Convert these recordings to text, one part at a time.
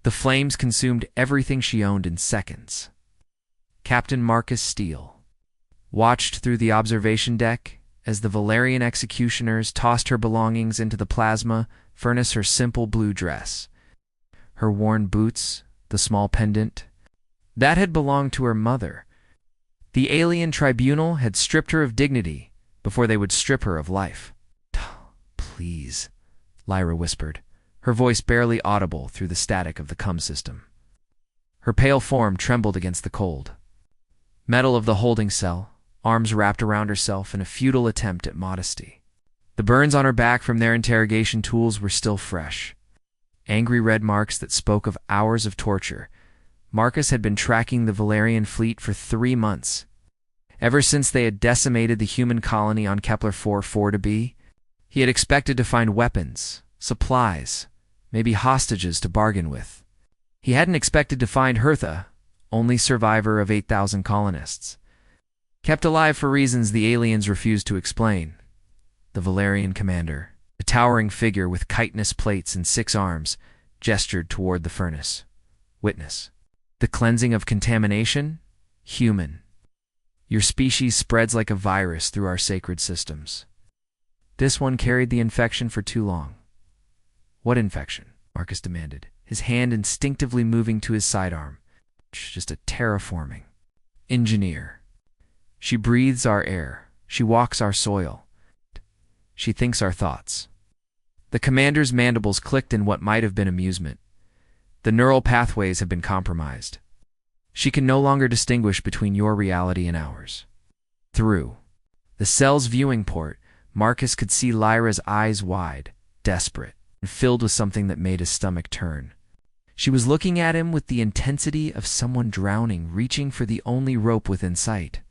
The flames consumed everything she owned in seconds. Captain Marcus Steele watched through the observation deck as the Valerian executioners tossed her belongings into the plasma furnace: her simple blue dress, her worn boots, the small pendant that had belonged to her mother. The alien tribunal had stripped her of dignity before they would strip her of life. "Please," Lyra whispered, her voice barely audible through the static of the cum system. Her pale form trembled against the cold metal of the holding cell, arms wrapped around herself in a futile attempt at modesty. The burns on her back from their interrogation tools were still fresh, angry red marks that spoke of hours of torture. Marcus had been tracking the Valerian fleet for 3 months. Ever since they had decimated the human colony on Kepler 4-4b, he had expected to find weapons, supplies, maybe hostages to bargain with. He hadn't expected to find Hertha, only survivor of 8,000 colonists, kept alive for reasons the aliens refused to explain. The Valerian commander, a towering figure with chitinous plates and 6 arms, gestured toward the furnace. "Witness. The cleansing of contamination? Human. Your species spreads like a virus through our sacred systems. This one carried the infection for too long." "What infection?" Marcus demanded, his hand instinctively moving to his sidearm. "Just a terraforming engineer. She breathes our air. She walks our soil. She thinks our thoughts." The commander's mandibles clicked in what might have been amusement. The neural pathways have been compromised. She can no longer distinguish between your reality and ours. Through the cell's viewing port, Marcus could see Lyra's eyes wide, desperate, and filled with something that made his stomach turn. She was looking at him with the intensity of someone drowning, reaching for the only rope within sight.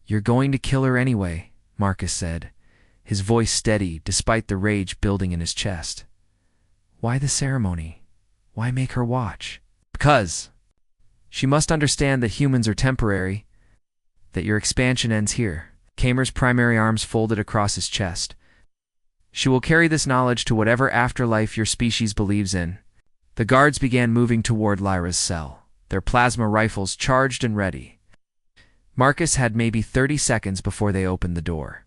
"You're going to kill her anyway," Marcus said, his voice steady despite the rage building in his chest. "Why the ceremony? Why make her watch?" "Because she must understand that humans are temporary, that your expansion ends here." Kamer's primary arms folded across his chest. "She will carry this knowledge to whatever afterlife your species believes in." The guards began moving toward Lyra's cell, their plasma rifles charged and ready. Marcus had maybe 30 seconds before they opened the door.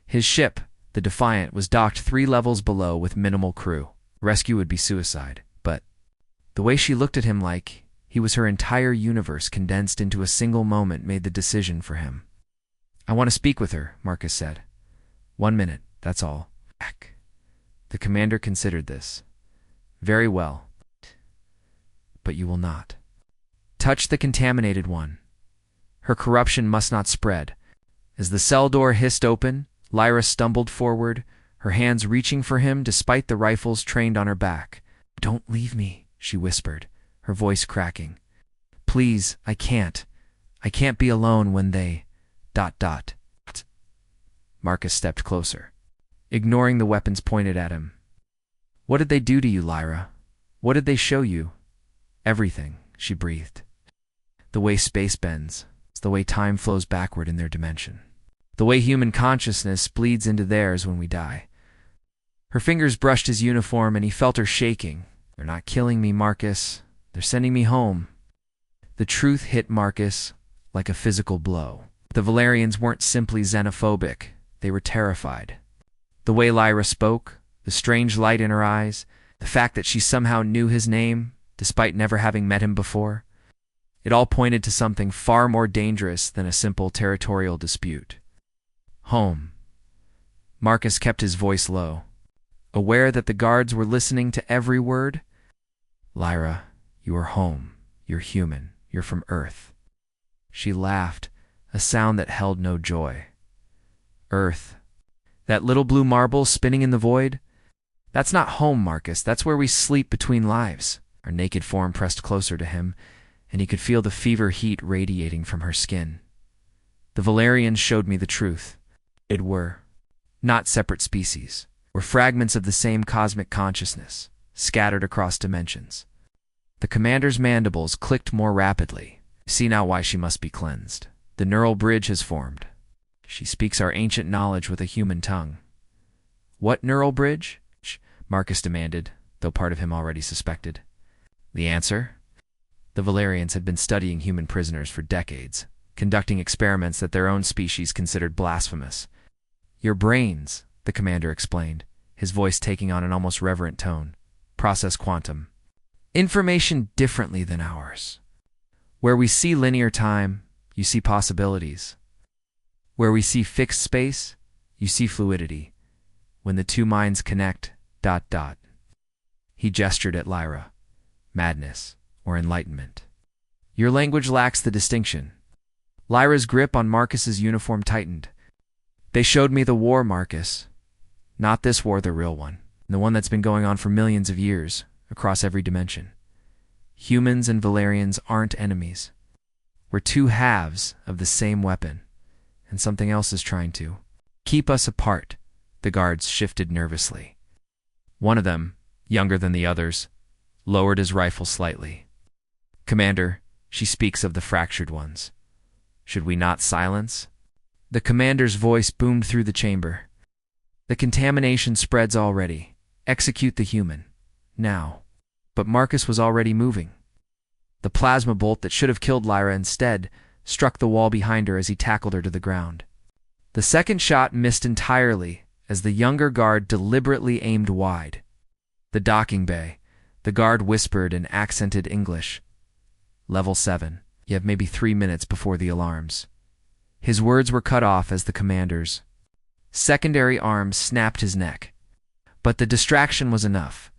His ship, the Defiant, was docked 3 levels below with minimal crew. Rescue would be suicide, but the way she looked at him like he was her entire universe condensed into a single moment made the decision for him. "I want to speak with her," Marcus said. "1 minute, that's all." The commander considered this. "Very well. But you will not touch the contaminated one. Her corruption must not spread." As the cell door hissed open, Lyra stumbled forward, her hands reaching for him despite the rifles trained on her back. "Don't leave me," she whispered, her voice cracking. "Please, I can't. I can't be alone when they... ... Marcus stepped closer, ignoring the weapons pointed at him. "What did they do to you, Lyra? What did they show you?" "Everything," she breathed. "The way space bends, the way time flows backward in their dimension. The way human consciousness bleeds into theirs when we die." Her fingers brushed his uniform and he felt her shaking. "They're not killing me, Marcus. They're sending me home." The truth hit Marcus like a physical blow. The Valerians weren't simply xenophobic. They were terrified. The way Lyra spoke, the strange light in her eyes, the fact that she somehow knew his name, despite never having met him before, it all pointed to something far more dangerous than a simple territorial dispute. "Home." Marcus kept his voice low, aware that the guards were listening to every word. "Lyra, you are home. You're human. You're from Earth." She laughed, a sound that held no joy. "Earth? That little blue marble spinning in the void? That's not home, Marcus. That's where we sleep between lives." Her naked form pressed closer to him, and he could feel the fever heat radiating from her skin. "The Valerians showed me the truth. It were not separate species. We're fragments of the same cosmic consciousness, scattered across dimensions." The commander's mandibles clicked more rapidly. "See now why she must be cleansed. The neural bridge has formed. She speaks our ancient knowledge with a human tongue." "What neural bridge?" Marcus demanded, though part of him already suspected. The answer? The Valerians had been studying human prisoners for decades, conducting experiments that their own species considered blasphemous. Your brains, the commander explained, his voice taking on an almost reverent tone, process quantum information differently than ours. Where we see linear time, you see possibilities. Where we see fixed space, you see fluidity. When the two minds connect, ... He gestured at Lyra. Madness, or enlightenment. Your language lacks the distinction. Lyra's grip on Marcus's uniform tightened. They showed me the war, Marcus. Not this war, the real one. The one that's been going on for millions of years, across every dimension. Humans and Valerians aren't enemies. We're two halves of the same weapon, and something else is trying to keep us apart. The guards shifted nervously. One of them, younger than the others, lowered his rifle slightly. Commander, she speaks of the fractured ones. Should we not silence? The commander's voice boomed through the chamber. The contamination spreads already. Execute the human. Now. But Marcus was already moving. The plasma bolt that should have killed Lyra instead struck the wall behind her as he tackled her to the ground. The second shot missed entirely as the younger guard deliberately aimed wide. The docking bay. The guard whispered in accented English. Level 7. You have maybe 3 minutes before the alarms. His words were cut off as the commander's secondary arm snapped his neck. But the distraction was enough.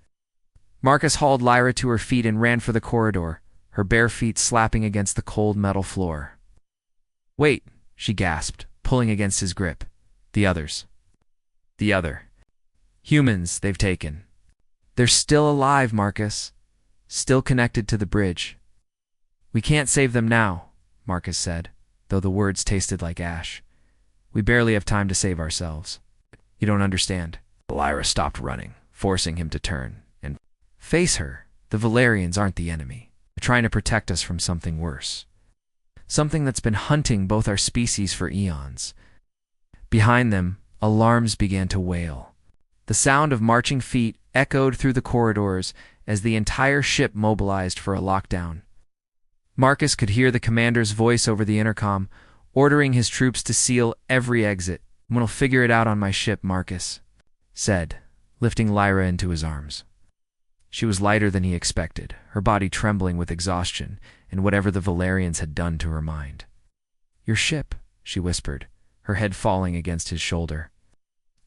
Marcus hauled Lyra to her feet and ran for the corridor, her bare feet slapping against the cold metal floor. Wait, she gasped, pulling against his grip. The others. The other. Humans they've taken. They're still alive, Marcus. Still connected to the bridge. We can't save them now, Marcus said, though the words tasted like ash. We barely have time to save ourselves. You don't understand. Lyra stopped running, forcing him to turn and face her. The Valerians aren't the enemy. They're trying to protect us from something worse. Something that's been hunting both our species for eons. Behind them, alarms began to wail. The sound of marching feet echoed through the corridors as the entire ship mobilized for a lockdown. Marcus could hear the commander's voice over the intercom, ordering his troops to seal every exit. We'll figure it out on my ship, Marcus said, lifting Lyra into his arms. She was lighter than he expected, her body trembling with exhaustion and whatever the Valerians had done to her mind. Your ship, she whispered, her head falling against his shoulder.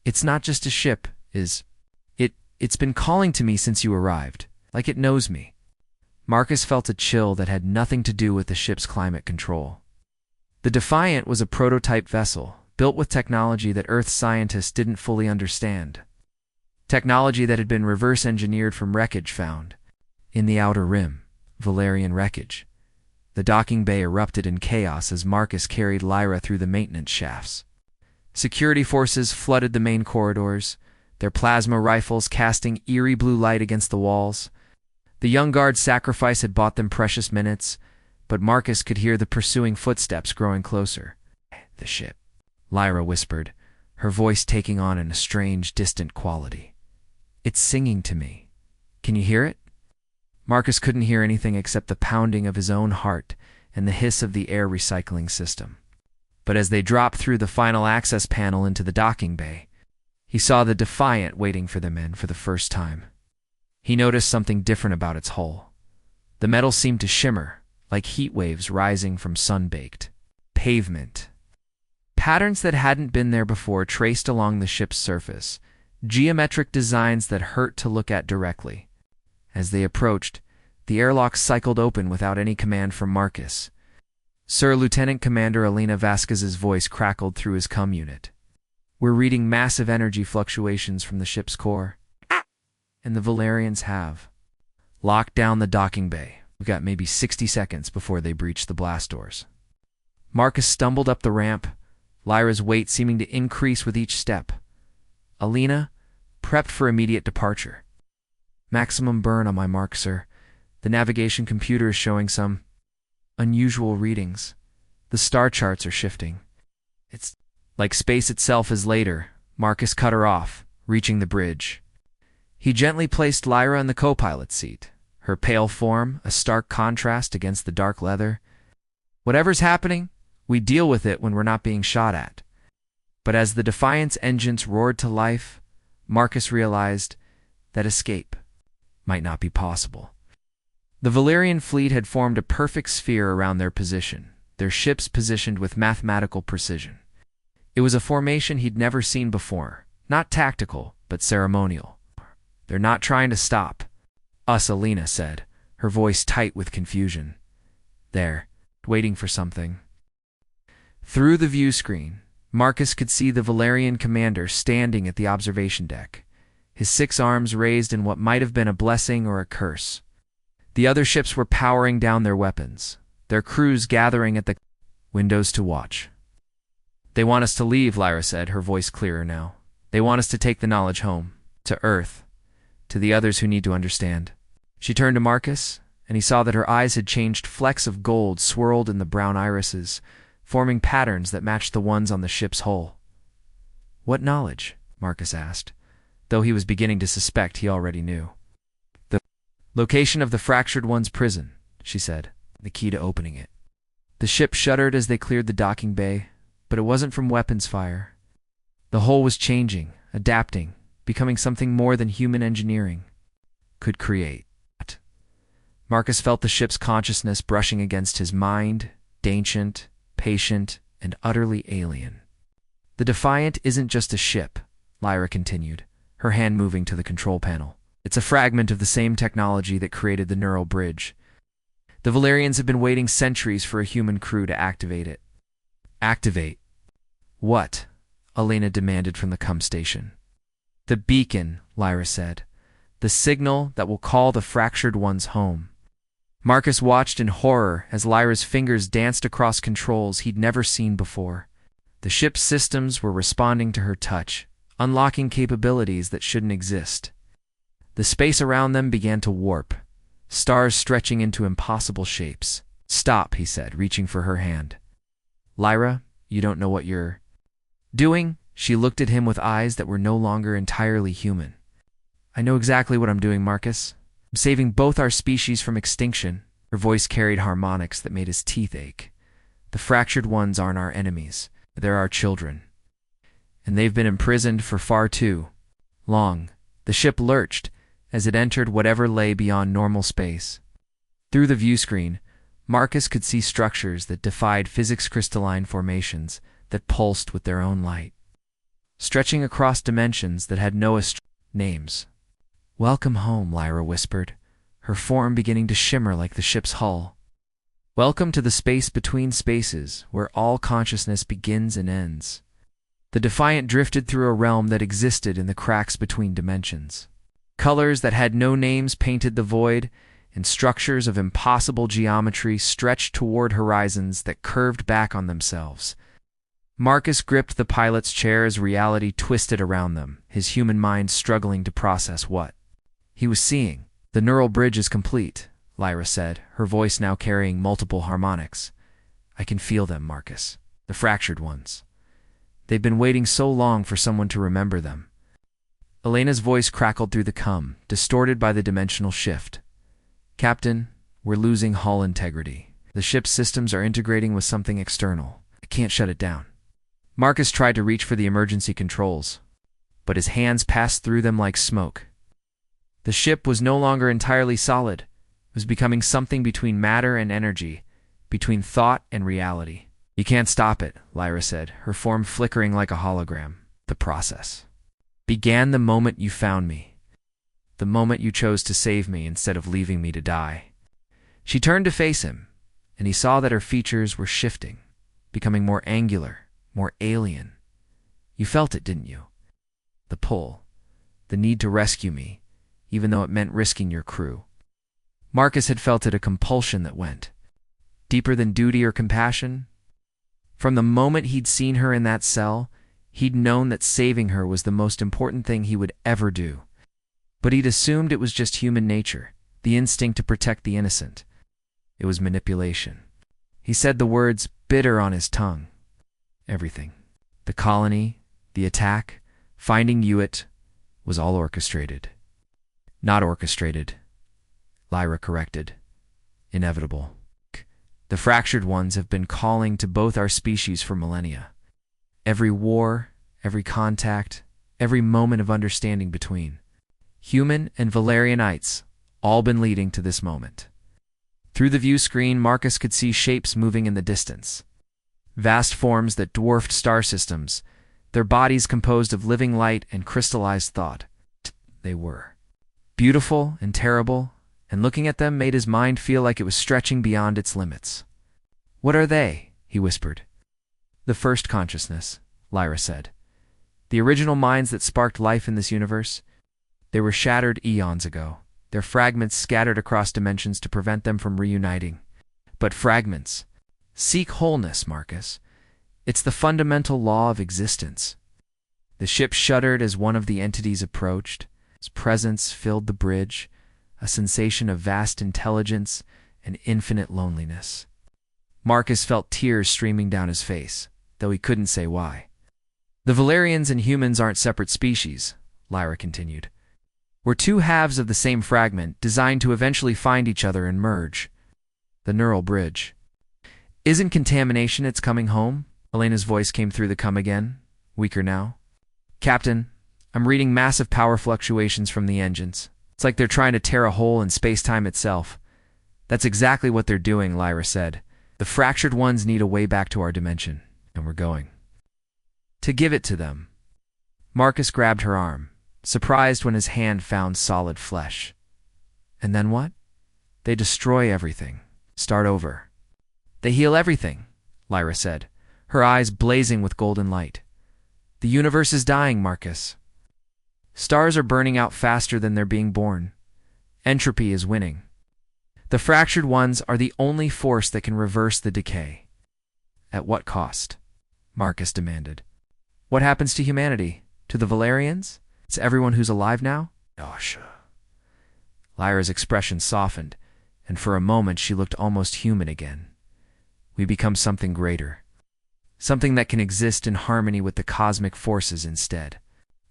It's not just a ship, it's been calling to me since you arrived, like it knows me. Marcus felt a chill that had nothing to do with the ship's climate control. The Defiant was a prototype vessel, built with technology that Earth scientists didn't fully understand. Technology that had been reverse-engineered from wreckage found in the Outer Rim, Valerian wreckage. The docking bay erupted in chaos as Marcus carried Lyra through the maintenance shafts. Security forces flooded the main corridors, their plasma rifles casting eerie blue light against the walls. The young guard's sacrifice had bought them precious minutes, but Marcus could hear the pursuing footsteps growing closer. The ship, Lyra whispered, her voice taking on a strange, distant quality. It's singing to me. Can you hear it? Marcus couldn't hear anything except the pounding of his own heart and the hiss of the air recycling system. But as they dropped through the final access panel into the docking bay, he saw the Defiant waiting for them in for the first time. He noticed something different about its hull. The metal seemed to shimmer, like heat waves rising from sun-baked pavement. Patterns that hadn't been there before traced along the ship's surface, geometric designs that hurt to look at directly. As they approached, the airlock cycled open without any command from Marcus. Sir Lieutenant Commander Elena Vasquez's voice crackled through his comm unit. We're reading massive energy fluctuations from the ship's core. And the Valerians have locked down the docking bay. We've got maybe 60 seconds before they breach the blast doors. Marcus stumbled up the ramp, Lyra's weight seeming to increase with each step. Elena prepped for immediate departure. Maximum burn on my mark, sir. The navigation computer is showing some unusual readings. The star charts are shifting. It's like space itself is later. Marcus cut her off, reaching the bridge. He gently placed Lyra in the co-pilot's seat, her pale form a stark contrast against the dark leather. "Whatever's happening, we deal with it when we're not being shot at." But as the Defiant's engines roared to life, Marcus realized that escape might not be possible. The Valerian fleet had formed a perfect sphere around their position, their ships positioned with mathematical precision. It was a formation he'd never seen before, not tactical, but ceremonial. "They're not trying to stop us," Alina said, her voice tight with confusion. "They're waiting for something." Through the view screen, Marcus could see the Valerian commander standing at the observation deck, his 6 arms raised in what might have been a blessing or a curse. The other ships were powering down their weapons, their crews gathering at the windows to watch. "They want us to leave," Lyra said, her voice clearer now. "They want us to take the knowledge home, to Earth, to the others who need to understand." She turned to Marcus, and he saw that her eyes had changed. Flecks of gold swirled in the brown irises, forming patterns that matched the ones on the ship's hull. "What knowledge?" Marcus asked, though he was beginning to suspect he already knew. "The location of the Fractured One's prison," she said, "the key to opening it." The ship shuddered as they cleared the docking bay, but it wasn't from weapons fire. The hull was changing, adapting, becoming something more than human engineering could create. Marcus felt the ship's consciousness brushing against his mind, ancient, patient, and utterly alien. "The Defiant isn't just a ship," Lyra continued, her hand moving to the control panel. "It's a fragment of the same technology that created the neural bridge. The Valerians have been waiting centuries for a human crew to activate it." "Activate what?" Alina demanded from the station. "The beacon," Lyra said. "The signal that will call the Fractured Ones home." Marcus watched in horror as Lyra's fingers danced across controls he'd never seen before. The ship's systems were responding to her touch, unlocking capabilities that shouldn't exist. The space around them began to warp, stars stretching into impossible shapes. "Stop," he said, reaching for her hand. "Lyra, you don't know what you're doing." She looked at him with eyes that were no longer entirely human. "I know exactly what I'm doing, Marcus. I'm saving both our species from extinction." Her voice carried harmonics that made his teeth ache. "The Fractured Ones aren't our enemies. They're our children. And they've been imprisoned for far too long." The ship lurched as it entered whatever lay beyond normal space. Through the view screen, Marcus could see structures that defied physics, crystalline formations that pulsed with their own light, stretching across dimensions that had no names. "Welcome home," Lyra whispered, her form beginning to shimmer like the ship's hull. "Welcome to the space between spaces, where all consciousness begins and ends." The Defiant drifted through a realm that existed in the cracks between dimensions. Colors that had no names painted the void, and structures of impossible geometry stretched toward horizons that curved back on themselves. Marcus gripped the pilot's chair as reality twisted around them, his human mind struggling to process what he was seeing. "The neural bridge is complete," Lyra said, her voice now carrying multiple harmonics. "I can feel them, Marcus. The Fractured Ones. They've been waiting so long for someone to remember them." Elena's voice crackled through the distorted by the dimensional shift. "Captain, we're losing hull integrity. The ship's systems are integrating with something external. I can't shut it down." Marcus tried to reach for the emergency controls, but his hands passed through them like smoke. The ship was no longer entirely solid. It was becoming something between matter and energy, between thought and reality. "You can't stop it," Lyra said, her form flickering like a hologram. "The process began the moment you found me, the moment you chose to save me instead of leaving me to die." She turned to face him, and he saw that her features were shifting, becoming more angular, more alien. "You felt it, didn't you? The pull, the need to rescue me, even though it meant risking your crew." Marcus had felt it, a compulsion that went deeper than duty or compassion. From the moment he'd seen her in that cell, he'd known that saving her was the most important thing he would ever do. But he'd assumed it was just human nature, the instinct to protect the innocent. It was manipulation. He said the words, bitter on his tongue. Everything. The colony, the attack, finding Hewitt, was all orchestrated. Not orchestrated. Lyra corrected. Inevitable. The fractured ones have been calling to both our species for millennia. Every war, every contact, every moment of understanding between human and Valerianites, all been leading to this moment. Through the view screen, Marcus could see shapes moving in the distance. Vast forms that dwarfed star systems, their bodies composed of living light and crystallized thought. They were beautiful and terrible, and looking at them made his mind feel like it was stretching beyond its limits. "What are they?" he whispered. "The first consciousness," Lyra said. "The original minds that sparked life in this universe. They were shattered eons ago, their fragments scattered across dimensions to prevent them from reuniting. But fragments. Seek wholeness, Marcus. It's the fundamental law of existence." The ship shuddered as one of the entities approached. Its presence filled the bridge, a sensation of vast intelligence and infinite loneliness. Marcus felt tears streaming down his face, though he couldn't say why. "The Valerians and humans aren't separate species," Lyra continued. "We're two halves of the same fragment, designed to eventually find each other and merge. The neural bridge." "Isn't contamination its coming home?" Elena's voice came through the cum again, weaker now. "Captain, I'm reading massive power fluctuations from the engines. It's like they're trying to tear a hole in space-time itself." "That's exactly what they're doing," Lyra said. "The fractured ones need a way back to our dimension, and we're going to give it to them." Marcus grabbed her arm, surprised when his hand found solid flesh. "And then what?" "They destroy everything. Start over." "They heal everything," Lyra said, her eyes blazing with golden light. "The universe is dying, Marcus. Stars are burning out faster than they're being born. Entropy is winning. The fractured ones are the only force that can reverse the decay." "At what cost?" Marcus demanded. "What happens to humanity? To the Valerians? It's everyone who's alive now?" "Gosh." Lyra's expression softened, and for a moment she looked almost human again. "We become something greater. Something that can exist in harmony with the cosmic forces instead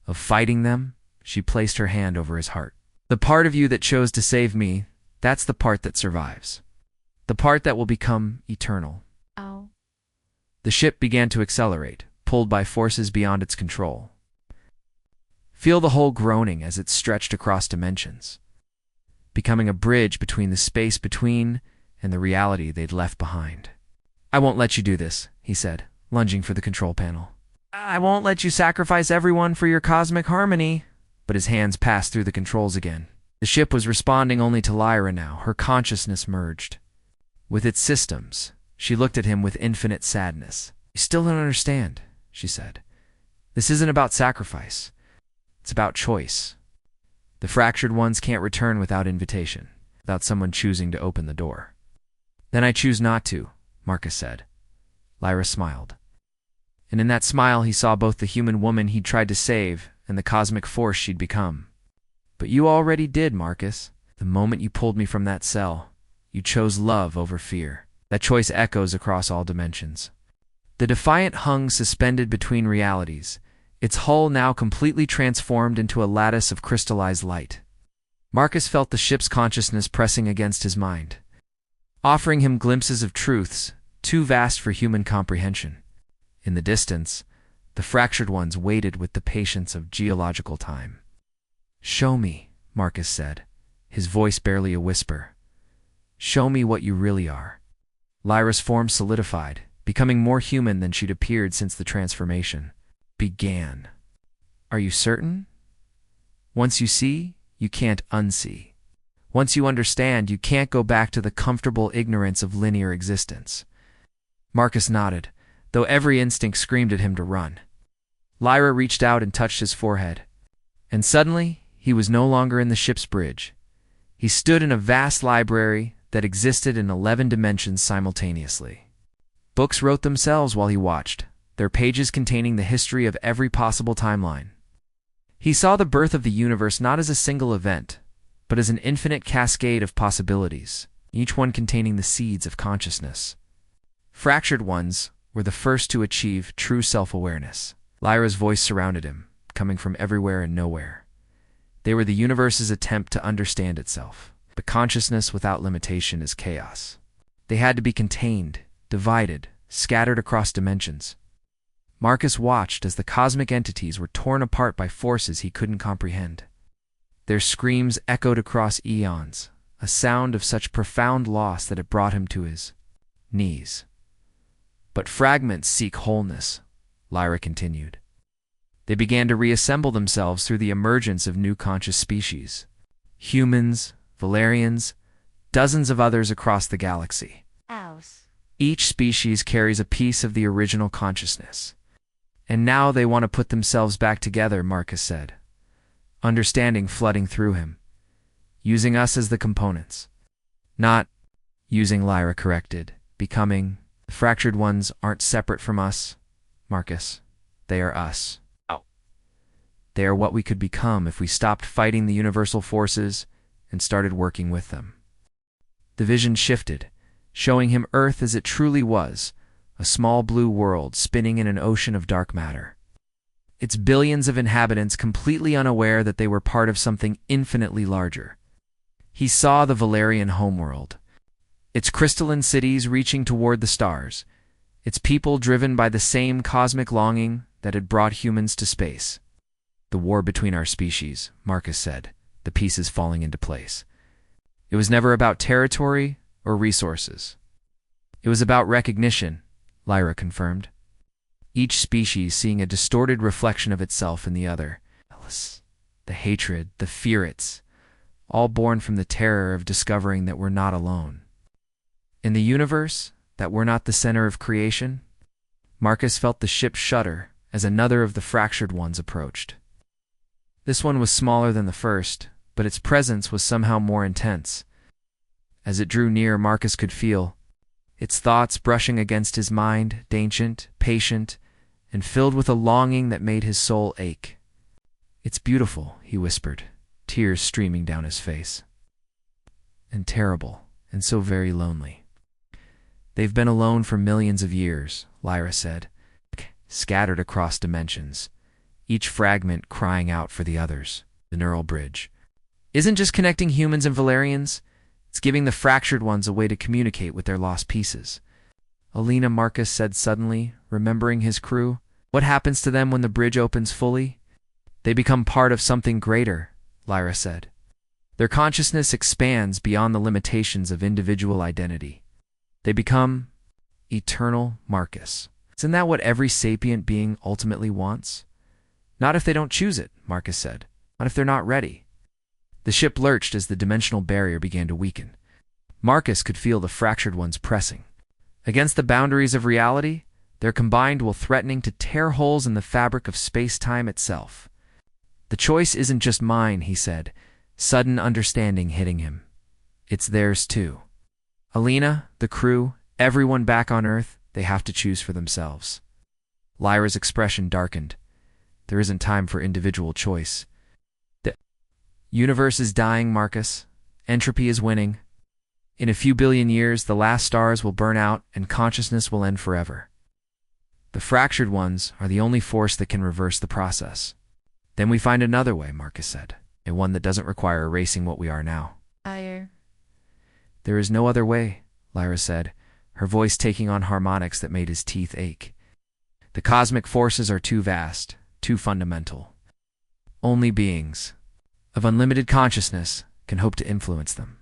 of fighting them." She placed her hand over his heart. "The part of you that chose to save me, that's the part that survives. The part that will become eternal." Ow. The ship began to accelerate, pulled by forces beyond its control. Feel the hull groaning as it stretched across dimensions, becoming a bridge between the space between and the reality they'd left behind. "I won't let you do this," he said, lunging for the control panel. "I won't let you sacrifice everyone for your cosmic harmony." But his hands passed through the controls again. The ship was responding only to Lyra now, her consciousness merged with its systems. She looked at him with infinite sadness. "You still don't understand," she said. "This isn't about sacrifice. It's about choice. The fractured ones can't return without invitation, without someone choosing to open the door." "Then I choose not to," Marcus said. Lyra smiled. And in that smile he saw both the human woman he'd tried to save and the cosmic force she'd become. "But you already did, Marcus. The moment you pulled me from that cell, you chose love over fear." That choice echoes across all dimensions. The Defiant hung suspended between realities, its hull now completely transformed into a lattice of crystallized light. Marcus felt the ship's consciousness pressing against his mind, offering him glimpses of truths too vast for human comprehension. In the distance, the fractured ones waited with the patience of geological time. "Show me," Marcus said, his voice barely a whisper. "Show me what you really are." Lyra's form solidified, becoming more human than she'd appeared since the transformation. Began. "Are you certain? Once you see, you can't unsee. Once you understand, you can't go back to the comfortable ignorance of linear existence." Marcus nodded, though every instinct screamed at him to run. Lyra reached out and touched his forehead. And suddenly, he was no longer in the ship's bridge. He stood in a vast library that existed in 11 dimensions simultaneously. Books wrote themselves while he watched, their pages containing the history of every possible timeline. He saw the birth of the universe not as a single event, but as an infinite cascade of possibilities, each one containing the seeds of consciousness. Fractured ones were the first to achieve true self-awareness. Lyra's voice surrounded him, coming from everywhere and nowhere. They were the universe's attempt to understand itself. But consciousness without limitation is chaos. They had to be contained, divided, scattered across dimensions. Marcus watched as the cosmic entities were torn apart by forces he couldn't comprehend. Their screams echoed across eons, a sound of such profound loss that it brought him to his knees. But fragments seek wholeness, Lyra continued. They began to reassemble themselves through the emergence of new conscious species. Humans, Valerians, dozens of others across the galaxy. Each species carries a piece of the original consciousness. And now they want to put themselves back together, Marcus said, understanding flooding through him, using us as the components. Not using, Lyra corrected, becoming. The fractured ones aren't separate from us, Marcus. They are us. They are what we could become if we stopped fighting the universal forces and started working with them. The vision shifted, showing him Earth as it truly was, a small blue world spinning in an ocean of dark matter. Its billions of inhabitants completely unaware that they were part of something infinitely larger. He saw the Valerian homeworld, its crystalline cities reaching toward the stars, its people driven by the same cosmic longing that had brought humans to space. The war between our species, Marcus said, the pieces falling into place. It was never about territory or resources. It was about recognition, Lyra confirmed. Each species seeing a distorted reflection of itself in the other. The hatred, the fear, all born from the terror of discovering that we're not alone. In the universe, that we're not the center of creation, Marcus felt the ship shudder as another of the fractured ones approached. This one was smaller than the first, but its presence was somehow more intense. As it drew near, Marcus could feel its thoughts brushing against his mind, ancient, patient, and filled with a longing that made his soul ache. "It's beautiful," he whispered, tears streaming down his face. "And terrible, and so very lonely." "They've been alone for millions of years," Lyra said, "scattered across dimensions, each fragment crying out for the others. The neural bridge isn't just connecting humans and Valerians, it's giving the fractured ones a way to communicate with their lost pieces." "Alina," Marcus said suddenly, remembering his crew, "what happens to them when the bridge opens fully?" "They become part of something greater," Lyra said. "Their consciousness expands beyond the limitations of individual identity. They become eternal, Marcus. Isn't that what every sapient being ultimately wants?" "Not if they don't choose it," Marcus said. "Not if they're not ready." The ship lurched as the dimensional barrier began to weaken. Marcus could feel the fractured ones pressing. Against the boundaries of reality, their combined will threatening to tear holes in the fabric of space-time itself. "The choice isn't just mine," he said, sudden understanding hitting him. "It's theirs too. Alina, the crew, everyone back on Earth, they have to choose for themselves." Lyra's expression darkened. "There isn't time for individual choice. The universe is dying, Marcus. Entropy is winning. In a few billion years, the last stars will burn out and consciousness will end forever. The fractured ones are the only force that can reverse the process. Then we find another way," Marcus said, "and one that doesn't require erasing what we are now." "There is no other way," Lyra said, her voice taking on harmonics that made his teeth ache. "The cosmic forces are too vast, too fundamental. Only beings of unlimited consciousness can hope to influence them."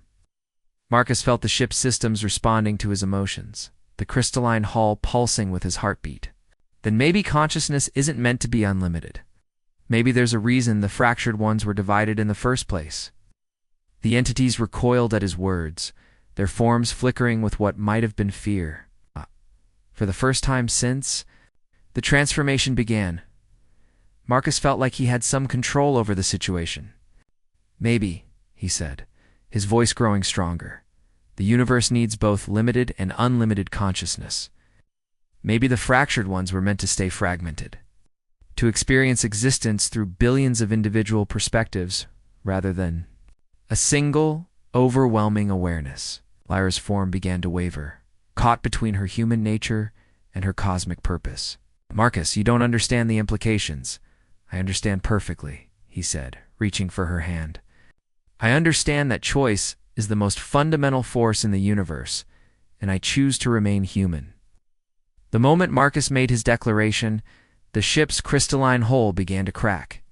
Marcus felt the ship's systems responding to his emotions, the crystalline hull pulsing with his heartbeat. Then maybe consciousness isn't meant to be unlimited. Maybe there's a reason the fractured ones were divided in the first place. The entities recoiled at his words, their forms flickering with what might have been fear. For the first time since the transformation began, Marcus felt like he had some control over the situation. "Maybe," he said, his voice growing stronger, "the universe needs both limited and unlimited consciousness. Maybe the fractured ones were meant to stay fragmented, to experience existence through billions of individual perspectives rather than a single, overwhelming awareness." Lyra's form began to waver, caught between her human nature and her cosmic purpose. "Marcus, you don't understand the implications." "I understand perfectly," he said, reaching for her hand. "I understand that choice is the most fundamental force in the universe, and I choose to remain human. The moment Marcus made his declaration, the ship's crystalline hull began to crack.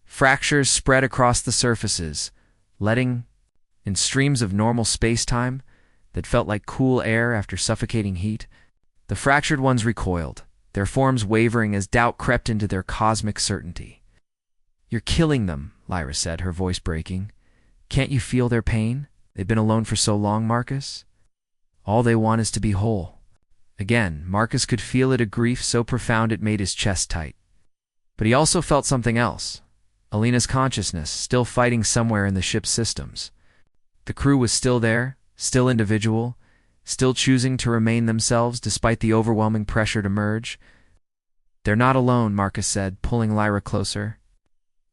Fractures spread across the surfaces, letting in streams of normal space-time that felt like cool air after suffocating heat. The fractured ones recoiled, their forms wavering as doubt crept into their cosmic certainty. "You're killing them," Lyra said, her voice breaking. "Can't you feel their pain? They've been alone for so long, Marcus. All they want is to be whole." Again, Marcus could feel it, a grief so profound it made his chest tight. But he also felt something else. Alina's consciousness, still fighting somewhere in the ship's systems. The crew was still there, still individual, still choosing to remain themselves despite the overwhelming pressure to merge. "They're not alone," Marcus said, pulling Lyra closer.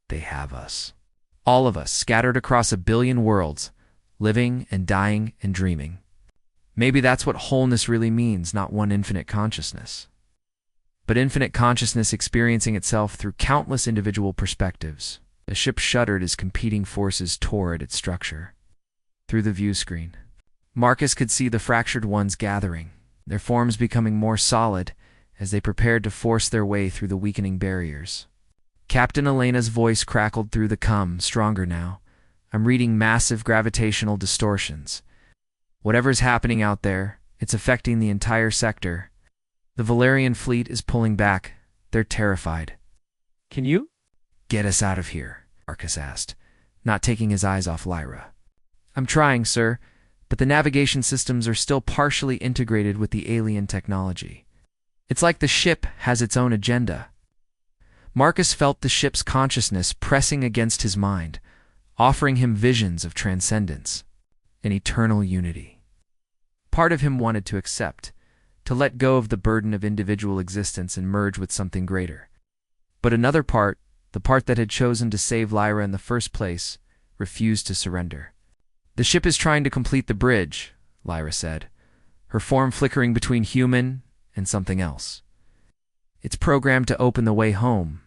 "They have us. All of us, scattered across 1 billion worlds, living and dying and dreaming. Maybe that's what wholeness really means, not one infinite consciousness, but infinite consciousness experiencing itself through countless individual perspectives." The ship shuddered as competing forces tore at its structure. Through the view screen, Marcus could see the fractured ones gathering, their forms becoming more solid as they prepared to force their way through the weakening barriers. Captain Elena's voice crackled through the cum, stronger now. "I'm reading massive gravitational distortions. Whatever's happening out there, it's affecting the entire sector. The Valerian fleet is pulling back. They're terrified." "Can you get us out of here?" Marcus asked, not taking his eyes off Lyra. "I'm trying, sir, but the navigation systems are still partially integrated with the alien technology. It's like the ship has its own agenda." Marcus felt the ship's consciousness pressing against his mind, offering him visions of transcendence, an eternal unity. Part of him wanted to accept, to let go of the burden of individual existence and merge with something greater. But another part, the part that had chosen to save Lyra in the first place, refused to surrender. "The ship is trying to complete the bridge," Lyra said, her form flickering between human and something else. "It's programmed to open the way home.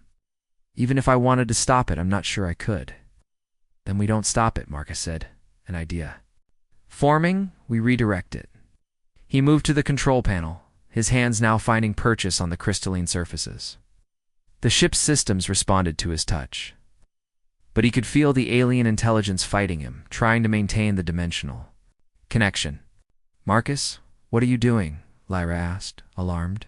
Even if I wanted to stop it, I'm not sure I could." "Then we don't stop it," Marcus said, an idea forming. "We redirect it." He moved to the control panel, his hands now finding purchase on the crystalline surfaces. The ship's systems responded to his touch, but he could feel the alien intelligence fighting him, trying to maintain the dimensional connection. "Marcus, what are you doing?" Lyra asked, alarmed.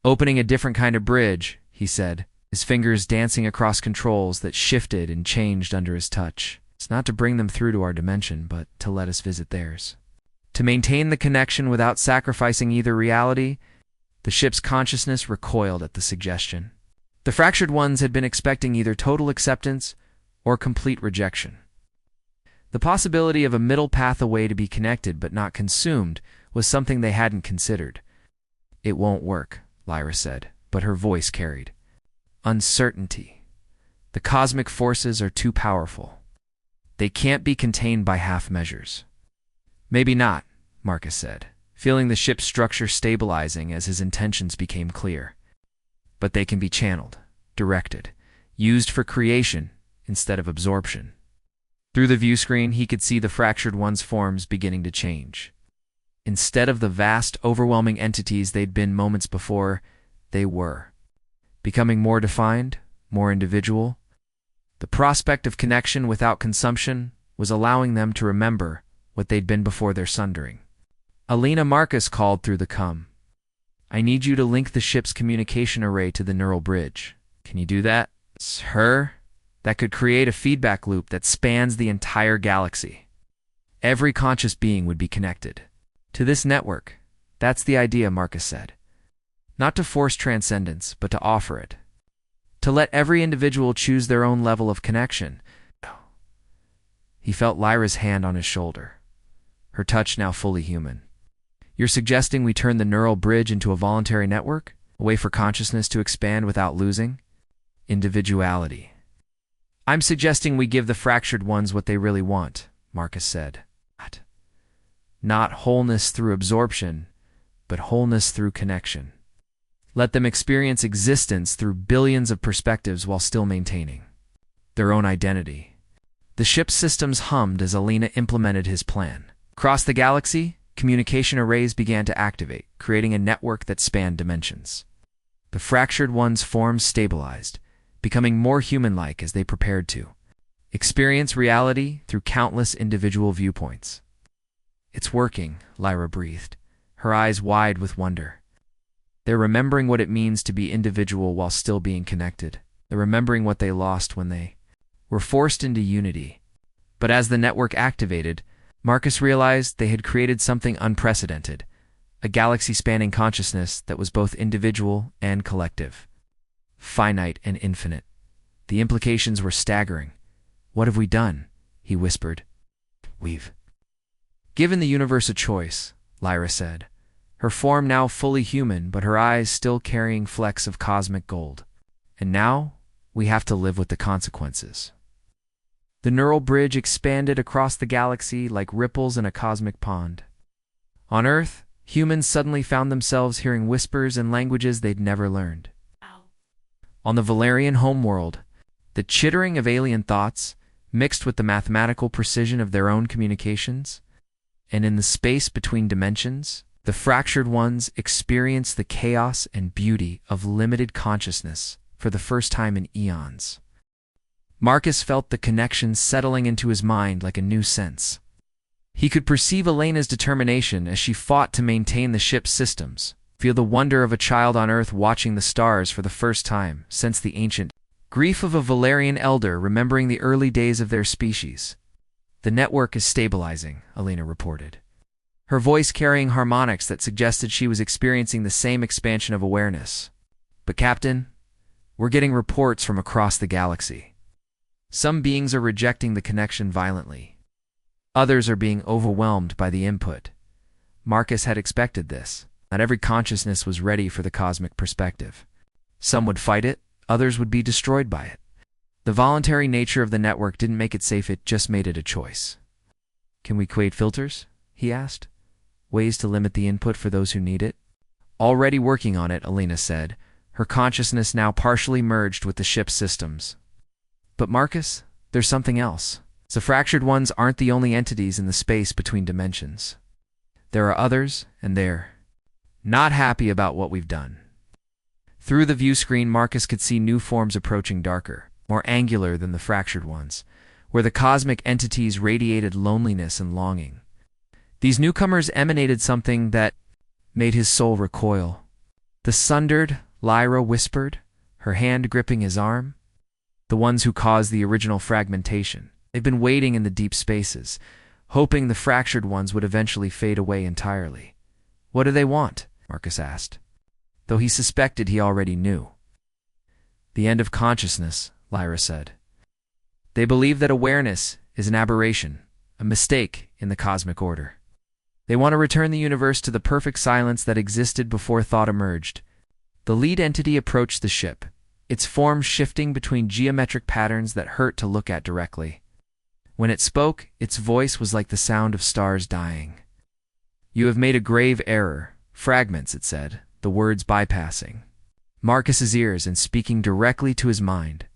"Opening a different kind of bridge," he said, his fingers dancing across controls that shifted and changed under his touch. "It's not to bring them through to our dimension, but to let us visit theirs. To maintain the connection without sacrificing either reality." The ship's consciousness recoiled at the suggestion. The fractured ones had been expecting either total acceptance or complete rejection. The possibility of a middle path, a way to be connected but not consumed, was something they hadn't considered. "It won't work," Lyra said, but her voice carried uncertainty. "The cosmic forces are too powerful. They can't be contained by half measures." "Maybe not," Marcus said, feeling the ship's structure stabilizing as his intentions became clear. "But they can be channeled, directed, used for creation instead of absorption." Through the view screen, he could see the fractured ones' forms beginning to change. Instead of the vast, overwhelming entities they'd been moments before, they were becoming more defined, more individual. The prospect of connection without consumption was allowing them to remember what they'd been before their sundering. "Alina," Marcus called through the cum. "I need you to link the ship's communication array to the neural bridge. Can you do that, sir? That could create a feedback loop that spans the entire galaxy. Every conscious being would be connected to this network." "That's the idea," Marcus said. "Not to force transcendence, but to offer it. To let every individual choose their own level of connection." He felt Lyra's hand on his shoulder, her touch now fully human. "You're suggesting we turn the neural bridge into a voluntary network? A way for consciousness to expand without losing individuality?" "I'm suggesting we give the fractured ones what they really want," Marcus said. "Not wholeness through absorption, but wholeness through connection. Let them experience existence through billions of perspectives while still maintaining their own identity." The ship's systems hummed as Alina implemented his plan. Across the galaxy, communication arrays began to activate, creating a network that spanned dimensions. The fractured one's forms stabilized, becoming more human-like as they prepared to experience reality through countless individual viewpoints. "It's working," Lyra breathed, her eyes wide with wonder. They're remembering what it means to be individual while still being connected. They're remembering what they lost when they were forced into unity. But as the network activated, Marcus realized they had created something unprecedented, a galaxy-spanning consciousness that was both individual and collective, finite and infinite. The implications were staggering. "What have we done?" he whispered. "We've given the universe a choice," Lyra said, her form now fully human but her eyes still carrying flecks of cosmic gold. "And now, we have to live with the consequences." The neural bridge expanded across the galaxy like ripples in a cosmic pond. On Earth, humans suddenly found themselves hearing whispers and languages they'd never learned. On the Valerian homeworld, the chittering of alien thoughts mixed with the mathematical precision of their own communications, and in the space between dimensions, the fractured ones experienced the chaos and beauty of limited consciousness for the first time in eons. Marcus felt the connection settling into his mind like a new sense. He could perceive Elena's determination as she fought to maintain the ship's systems, feel the wonder of a child on Earth watching the stars for the first time since the ancient grief of a Valerian elder remembering the early days of their species. "The network is stabilizing," Elena reported, her voice carrying harmonics that suggested she was experiencing the same expansion of awareness. "But Captain, we're getting reports from across the galaxy. Some beings are rejecting the connection violently. Others are being overwhelmed by the input." Marcus had expected this. Not every consciousness was ready for the cosmic perspective. Some would fight it, others would be destroyed by it. The voluntary nature of the network didn't make it safe, it just made it a choice. "Can we create filters?" he asked. "Ways to limit the input for those who need it?" "Already working on it," Elena said, her consciousness now partially merged with the ship's systems. "But Marcus, there's something else. The fractured ones aren't the only entities in the space between dimensions. There are others, and they're not happy about what we've done." Through the view screen, Marcus could see new forms approaching, darker, more angular than the fractured ones, where the cosmic entities radiated loneliness and longing. These newcomers emanated something that made his soul recoil. "The sundered," Lyra whispered, her hand gripping his arm. "The ones who caused the original fragmentation. They've been waiting in the deep spaces, hoping the fractured ones would eventually fade away entirely." "What do they want?" Marcus asked, though he suspected he already knew. "The end of consciousness," Lyra said. "They believe that awareness is an aberration, a mistake in the cosmic order. They want to return the universe to the perfect silence that existed before thought emerged." The lead entity approached the ship, its form shifting between geometric patterns that hurt to look at directly. When it spoke, its voice was like the sound of stars dying. "You have made a grave error. Fragments," it said, the words bypassing Marcus's ears and speaking directly to his mind.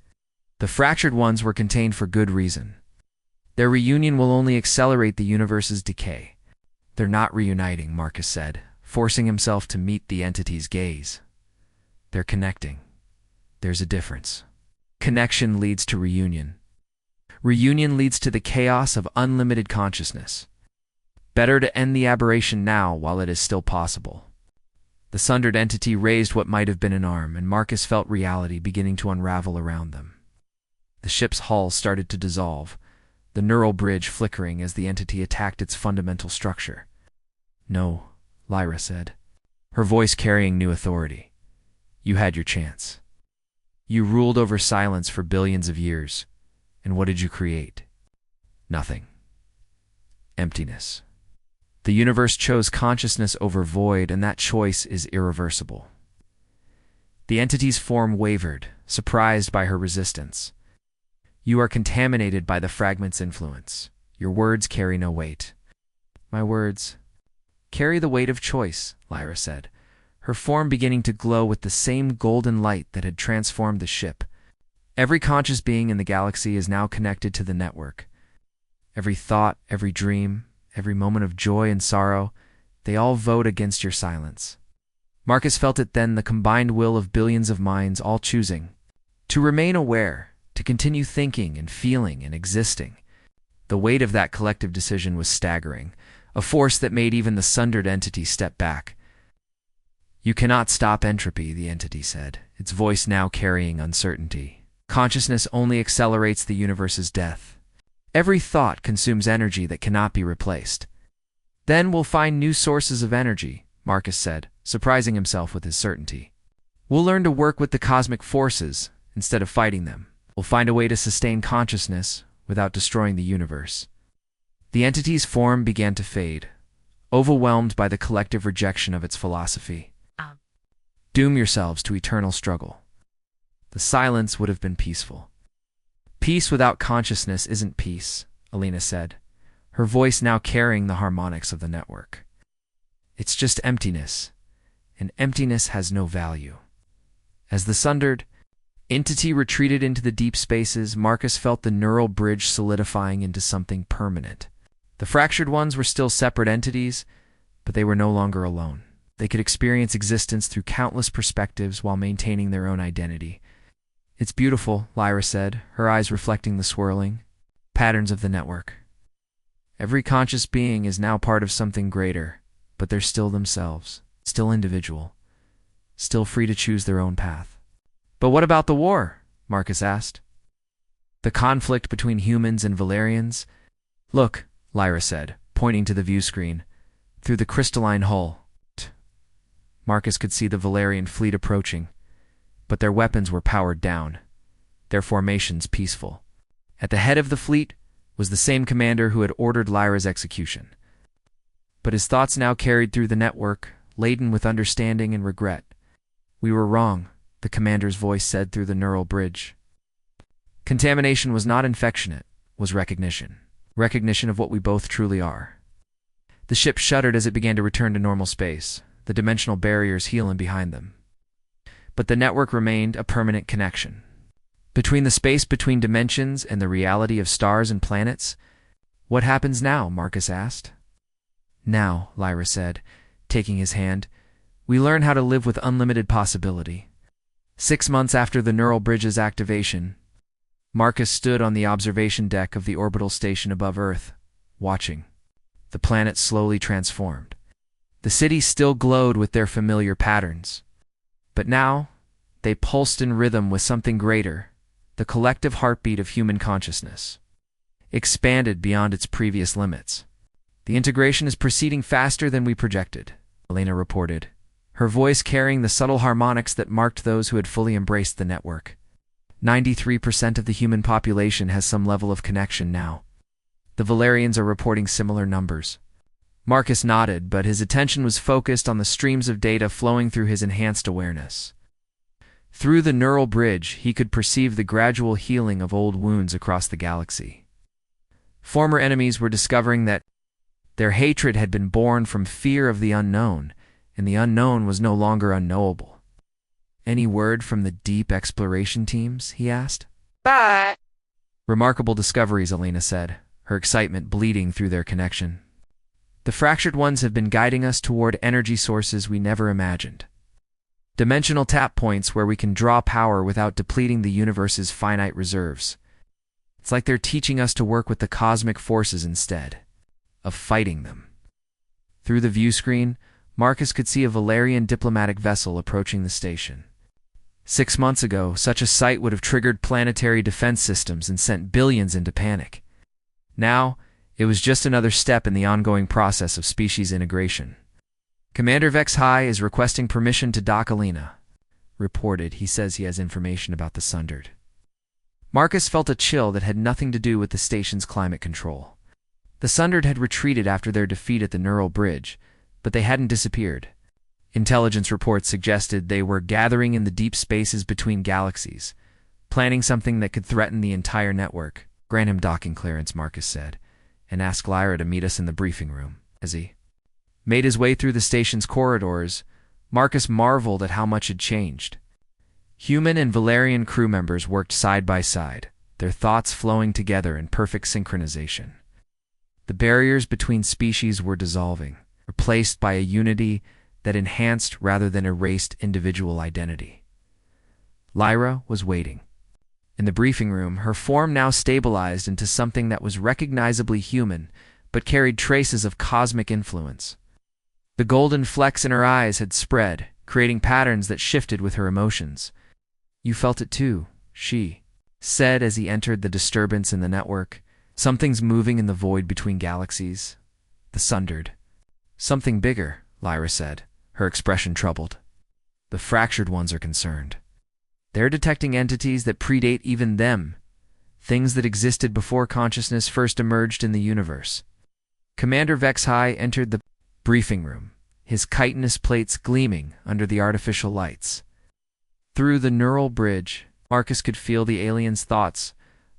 "The fractured ones were contained for good reason. Their reunion will only accelerate the universe's decay." "They're not reuniting," Marcus said, forcing himself to meet the entity's gaze. "They're connecting. There's a difference. Connection leads to reunion. Reunion leads to the chaos of unlimited consciousness. Better to end the aberration now while it is still possible." The sundered entity raised what might have been an arm, and Marcus felt reality beginning to unravel around them. The ship's hull started to dissolve, the neural bridge flickering as the entity attacked its fundamental structure. "No," Lyra said, her voice carrying new authority. "You had your chance. You ruled over silence for billions of years, and what did you create? Nothing. Emptiness. The universe chose consciousness over void, and that choice is irreversible." The entity's form wavered, surprised by her resistance. "You are contaminated by the fragment's influence. Your words carry no weight." "My words carry the weight of choice," Lyra said, her form beginning to glow with the same golden light that had transformed the ship. "Every conscious being in the galaxy is now connected to the network, Every thought, every dream, every moment of joy and sorrow, they all vote against your silence. Marcus felt it then, the combined will of billions of minds all choosing to remain aware, to continue thinking and feeling and existing. The weight of that collective decision was staggering, a force that made even the sundered entity step back. "You cannot stop entropy," the entity said, its voice now carrying uncertainty. "Consciousness only accelerates the universe's death. Every thought consumes energy that cannot be replaced." "Then we'll find new sources of energy," Marcus said, surprising himself with his certainty. "We'll learn to work with the cosmic forces instead of fighting them. We'll find a way to sustain consciousness without destroying the universe." The entity's form began to fade, overwhelmed by the collective rejection of its philosophy. Doom yourselves to eternal struggle. The silence would have been peaceful. "Peace without consciousness isn't peace," Alina said, her voice now carrying the harmonics of the network. "It's just emptiness, and emptiness has no value." As the sundered entity retreated into the deep spaces, Marcus felt the neural bridge solidifying into something permanent. The fractured ones were still separate entities, but they were no longer alone. They could experience existence through countless perspectives while maintaining their own identity. "It's beautiful," Lyra said, her eyes reflecting the swirling patterns of the network. "Every conscious being is now part of something greater, but they're still themselves, still individual, still free to choose their own path." "But what about the war?" Marcus asked. "The conflict between humans and Valerians?" "Look," Lyra said, pointing to the view screen, "through the crystalline hull." Marcus could see the Valerian fleet approaching, but their weapons were powered down, their formations peaceful. At the head of the fleet was the same commander who had ordered Lyra's execution. But his thoughts now carried through the network, laden with understanding and regret. "We were wrong," the commander's voice said through the neural bridge. Contamination was not infection, it was recognition. Recognition of what we both truly are. The ship shuddered as it began to return to normal space, the dimensional barriers healing behind them. But the network remained a permanent connection. Between the space between dimensions and the reality of stars and planets. "What happens now?" Marcus asked. "Now," Lyra said, taking his hand, "we learn how to live with unlimited possibility." 6 months after the neural bridge's activation, Marcus stood on the observation deck of the orbital station above Earth, watching. The planet slowly transformed. The cities still glowed with their familiar patterns, but now they pulsed in rhythm with something greater, the collective heartbeat of human consciousness. Expanded beyond its previous limits. "The integration is proceeding faster than we projected," Elena reported, her voice carrying the subtle harmonics that marked those who had fully embraced the network. 93% of the human population has some level of connection now. The Valerians are reporting similar numbers. Marcus nodded, but his attention was focused on the streams of data flowing through his enhanced awareness. Through the neural bridge, he could perceive the gradual healing of old wounds across the galaxy. Former enemies were discovering that their hatred had been born from fear of the unknown, and the unknown was no longer unknowable. "Any word from the deep exploration teams?" he asked. Bye. "Remarkable discoveries," Elena said, her excitement bleeding through their connection. "The fractured ones have been guiding us toward energy sources we never imagined. Dimensional tap points where we can draw power without depleting the universe's finite reserves. It's like they're teaching us to work with the cosmic forces instead of fighting them." Through the view screen, Marcus could see a Valerian diplomatic vessel approaching the station. 6 months ago, such a sight would have triggered planetary defense systems and sent billions into panic. Now, it was just another step in the ongoing process of species integration. "Commander Vex High is requesting permission to dock Alina," reported. "He says he has information about the sundered." Marcus felt a chill that had nothing to do with the station's climate control. The sundered had retreated after their defeat at the neural bridge, but they hadn't disappeared. Intelligence reports suggested they were gathering in the deep spaces between galaxies, planning something that could threaten the entire network. "Grant him docking clearance," Marcus said, "and ask Lyra to meet us in the briefing room." As he made his way through the station's corridors, Marcus marveled at how much had changed. Human and Valerian crew members worked side by side, their thoughts flowing together in perfect synchronization. The barriers between species were dissolving, replaced by a unity that enhanced rather than erased individual identity. Lyra was waiting. In the briefing room, her form now stabilized into something that was recognizably human, but carried traces of cosmic influence. The golden flecks in her eyes had spread, creating patterns that shifted with her emotions. "You felt it too," she said as he entered the disturbance in the network. "Something's moving in the void between galaxies. The sundered." "Something bigger," Lyra said, her expression troubled. "The fractured ones are concerned. They're detecting entities that predate even them, things that existed before consciousness first emerged in the universe." Commander HFY entered the briefing room, his chitinous plates gleaming under the artificial lights. Through the neural bridge, Marcus could feel the aliens' thoughts,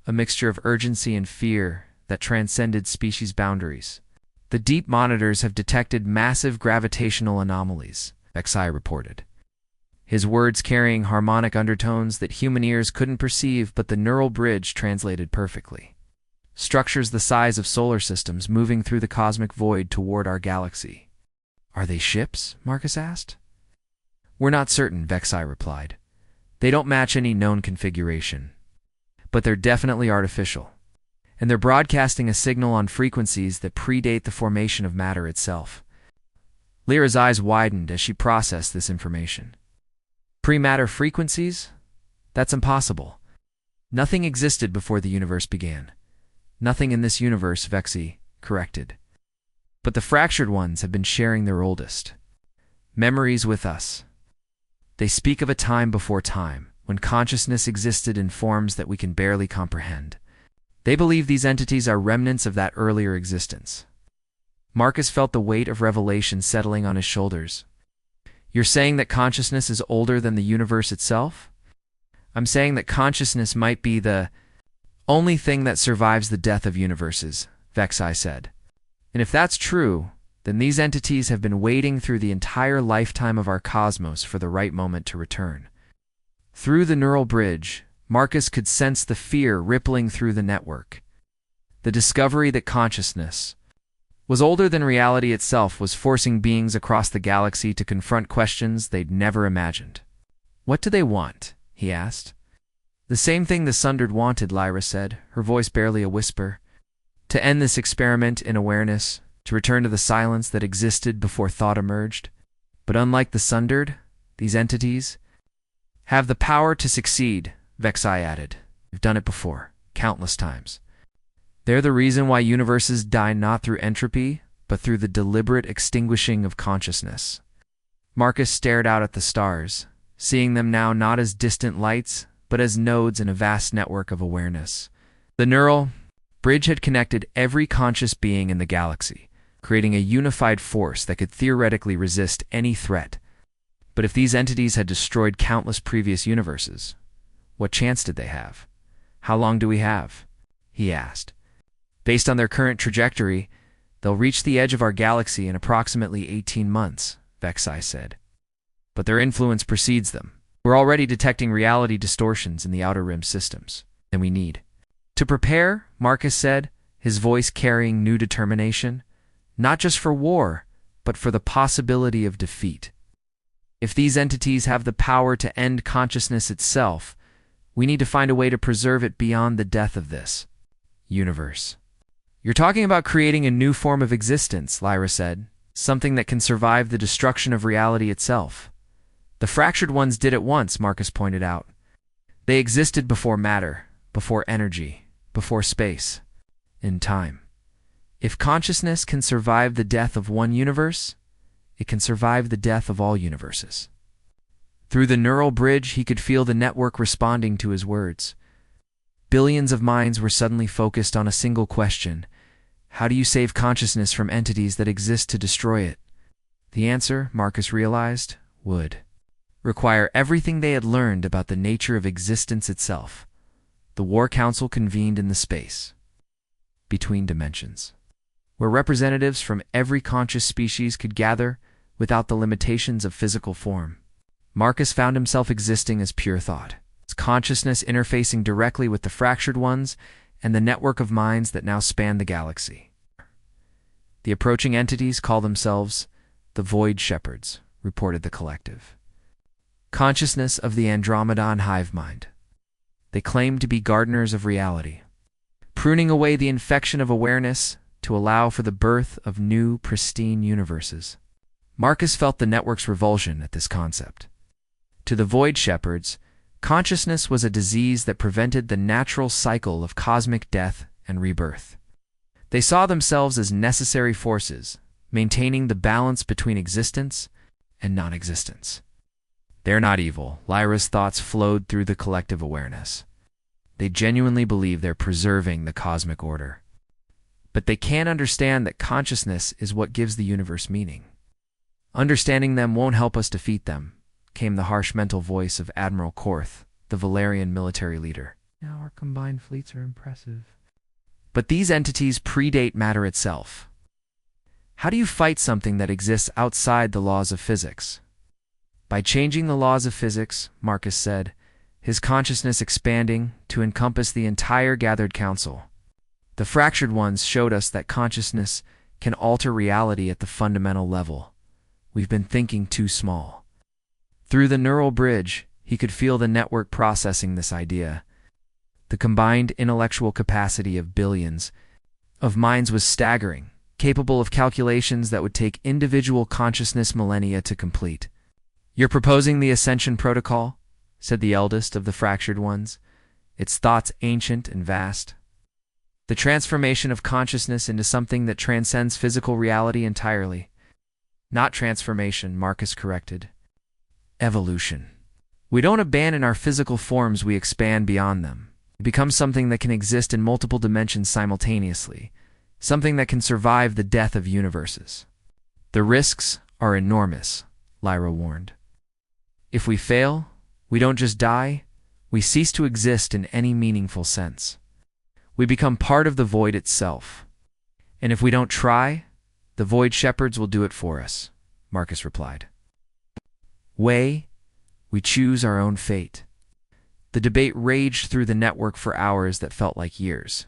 a mixture of urgency and fear that transcended species boundaries. "The deep monitors have detected massive gravitational anomalies," HFY reported, his words carrying harmonic undertones that human ears couldn't perceive, but the neural bridge translated perfectly. "Structures the size of solar systems moving through the cosmic void toward our galaxy." "Are they ships?" Marcus asked. "We're not certain," HFY replied. "They don't match any known configuration. But they're definitely artificial. And they're broadcasting a signal on frequencies that predate the formation of matter itself." Lyra's eyes widened as she processed this information. "Pre-matter frequencies? That's impossible. Nothing existed before the universe began. Nothing in this universe," HFY corrected. "But the fractured ones have been sharing their oldest memories with us. They speak of a time before time, when consciousness existed in forms that we can barely comprehend. They believe these entities are remnants of that earlier existence." Marcus felt the weight of revelation settling on his shoulders. "You're saying that consciousness is older than the universe itself?" "I'm saying that consciousness might be the only thing that survives the death of universes," HFY said. "And if that's true, then these entities have been waiting through the entire lifetime of our cosmos for the right moment to return." Through the neural bridge, Marcus could sense the fear rippling through the network. The discovery that consciousness was older than reality itself was forcing beings across the galaxy to confront questions they'd never imagined. "What do they want?" he asked. "The same thing the sundered wanted," Lyra said, her voice barely a whisper. "To end this experiment in awareness, to return to the silence that existed before thought emerged. But unlike the sundered, these entities have the power to succeed," HFY added. "We've done it before, countless times. They're the reason why universes die not through entropy, but through the deliberate extinguishing of consciousness." Marcus stared out at the stars, seeing them now not as distant lights, but as nodes in a vast network of awareness. The neural bridge had connected every conscious being in the galaxy, creating a unified force that could theoretically resist any threat. But if these entities had destroyed countless previous universes, what chance did they have? "How long do we have?" he asked. "Based on their current trajectory, they'll reach the edge of our galaxy in approximately 18 months, HFY said. "But their influence precedes them. We're already detecting reality distortions in the outer rim systems, and we need to prepare," Marcus said, his voice carrying new determination, "not just for war, but for the possibility of defeat. If these entities have the power to end consciousness itself, we need to find a way to preserve it beyond the death of this universe." "You're talking about creating a new form of existence," Lyra said, "something that can survive the destruction of reality itself." "The fractured ones did it once," Marcus pointed out. "They existed before matter, before energy, before space, in time. If consciousness can survive the death of one universe, it can survive the death of all universes." Through the neural bridge, he could feel the network responding to his words. Billions of minds were suddenly focused on a single question: how do you save consciousness from entities that exist to destroy it? The answer, Marcus realized, would require everything they had learned about the nature of existence itself. The War Council convened in the space between dimensions, where representatives from every conscious species could gather without the limitations of physical form. Marcus found himself existing as pure thought, his consciousness interfacing directly with the fractured ones and the network of minds that now spanned the galaxy. The approaching entities call themselves the Void Shepherds, reported the collective. Consciousness of the Andromedan hive mind. They claim to be gardeners of reality, pruning away the infection of awareness to allow for the birth of new, pristine universes. Marcus felt the network's revulsion at this concept. To the Void Shepherds, consciousness was a disease that prevented the natural cycle of cosmic death and rebirth. They saw themselves as necessary forces, maintaining the balance between existence and non-existence. They're not evil. Lyra's thoughts flowed through the collective awareness. They genuinely believe they're preserving the cosmic order. But they can't understand that consciousness is what gives the universe meaning. Understanding them won't help us defeat them, came the harsh mental voice of Admiral Korth, the Valerian military leader. Now our combined fleets are impressive. But these entities predate matter itself. How do you fight something that exists outside the laws of physics? By changing the laws of physics, Marcus said, his consciousness expanding to encompass the entire gathered council. The fractured ones showed us that consciousness can alter reality at the fundamental level. We've been thinking too small. Through the neural bridge, he could feel the network processing this idea. The combined intellectual capacity of billions of minds was staggering, capable of calculations that would take individual consciousness millennia to complete. "You're proposing the Ascension Protocol?" said the eldest of the fractured ones, its thoughts ancient and vast. "The transformation of consciousness into something that transcends physical reality entirely." "Not transformation," Marcus corrected. "Evolution. We don't abandon our physical forms, we expand beyond them. It becomes something that can exist in multiple dimensions simultaneously, something that can survive the death of universes." "The risks are enormous," Lyra warned. "If we fail, we don't just die, we cease to exist in any meaningful sense. We become part of the void itself. And if we don't try, the Void Shepherds will do it for us," Marcus replied. "We choose our own fate." The debate raged through the network for hours that felt like years.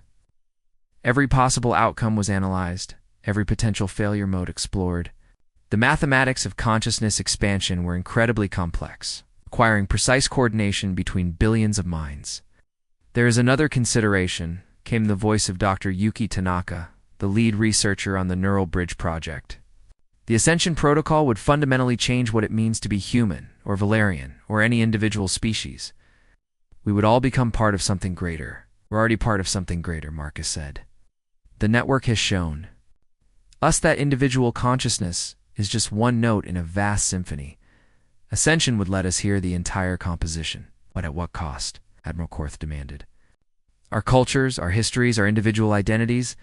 Every possible outcome was analyzed, every potential failure mode explored. The mathematics of consciousness expansion were incredibly complex, requiring precise coordination between billions of minds. "There is another consideration," came the voice of Dr. Yuki Tanaka, the lead researcher on the Neural Bridge project. "The Ascension Protocol would fundamentally change what it means to be human, or Valerian, or any individual species. We would all become part of something greater." "We're already part of something greater," Marcus said. "The network has shown us that individual consciousness is just one note in a vast symphony. Ascension would let us hear the entire composition." "But at what cost?" Admiral Korth demanded. "Our cultures, our histories, our individual identities,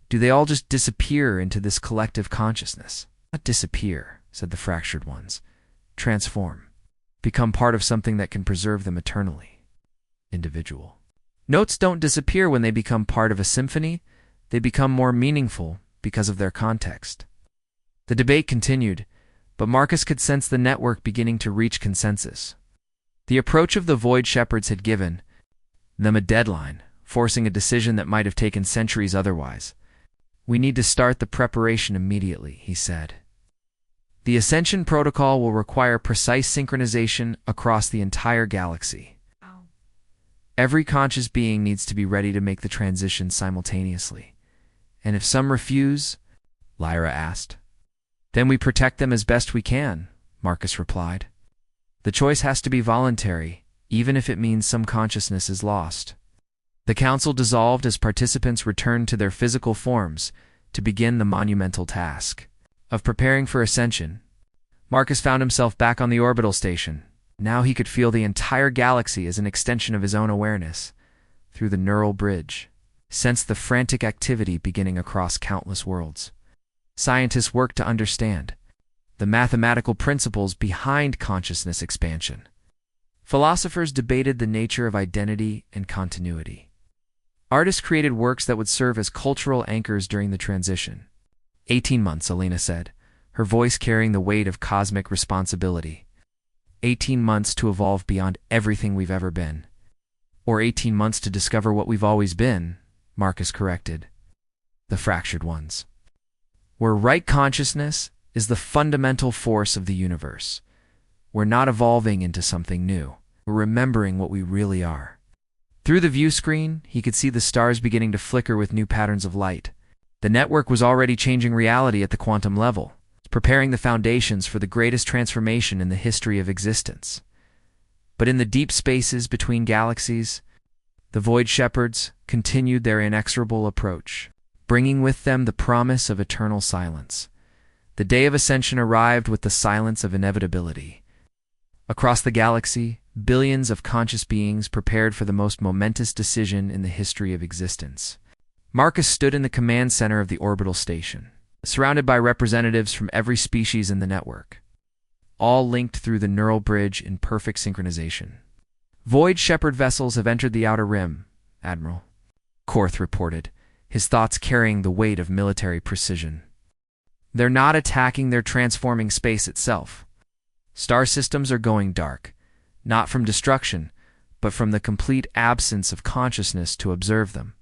do they all just disappear into this collective consciousness?" "Not disappear," said the fractured ones. "Transform. Become part of something that can preserve them eternally." Individual. "Notes don't disappear when they become part of a symphony. They become more meaningful because of their context." The debate continued, but Marcus could sense the network beginning to reach consensus. The approach of the Void Shepherds had given them a deadline, forcing a decision that might have taken centuries otherwise. "We need to start the preparation immediately," he said. "The Ascension Protocol will require precise synchronization across the entire galaxy. Every conscious being needs to be ready to make the transition simultaneously. And if some refuse," Lyra asked. "Then we protect them as best we can," Marcus replied. "The choice has to be voluntary, even if it means some consciousness is lost." The council dissolved as participants returned to their physical forms to begin the monumental task of preparing for ascension. Marcus found himself back on the orbital station. Now he could feel the entire galaxy as an extension of his own awareness through the neural bridge, sensed the frantic activity beginning across countless worlds. Scientists worked to understand the mathematical principles behind consciousness expansion. Philosophers debated the nature of identity and continuity. Artists created works that would serve as cultural anchors during the transition. 18 months, Alina said, her voice carrying the weight of cosmic responsibility. 18 months to evolve beyond everything we've ever been. Or 18 months to discover what we've always been, Marcus corrected. The fractured ones. where right consciousness is the fundamental force of the universe. We're not evolving into something new. We're remembering what we really are. Through the view screen, he could see the stars beginning to flicker with new patterns of light. The network was already changing reality at the quantum level, preparing the foundations for the greatest transformation in the history of existence. But in the deep spaces between galaxies, the Void Shepherds continued their inexorable approach, bringing with them the promise of eternal silence. The day of ascension arrived with the silence of inevitability. Across the galaxy, billions of conscious beings prepared for the most momentous decision in the history of existence. Marcus stood in the command center of the orbital station, surrounded by representatives from every species in the network, all linked through the neural bridge in perfect synchronization. Void Shepherd vessels have entered the outer rim, Admiral, Korth reported, his thoughts carrying the weight of military precision. They're not attacking, they're transforming space itself. Star systems are going dark, not from destruction, but from the complete absence of consciousness to observe them.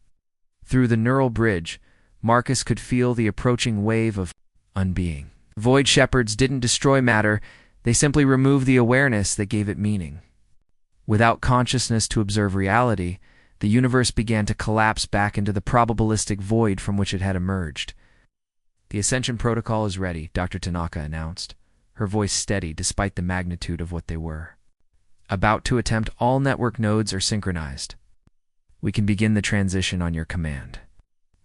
Through the neural bridge, Marcus could feel the approaching wave of unbeing. Void Shepherds didn't destroy matter, they simply removed the awareness that gave it meaning. Without consciousness to observe reality, the universe began to collapse back into the probabilistic void from which it had emerged. "The Ascension Protocol is ready," Dr. Tanaka announced, her voice steady despite the magnitude of what they were. "About to attempt, all network nodes are synchronized. We can begin the transition on your command."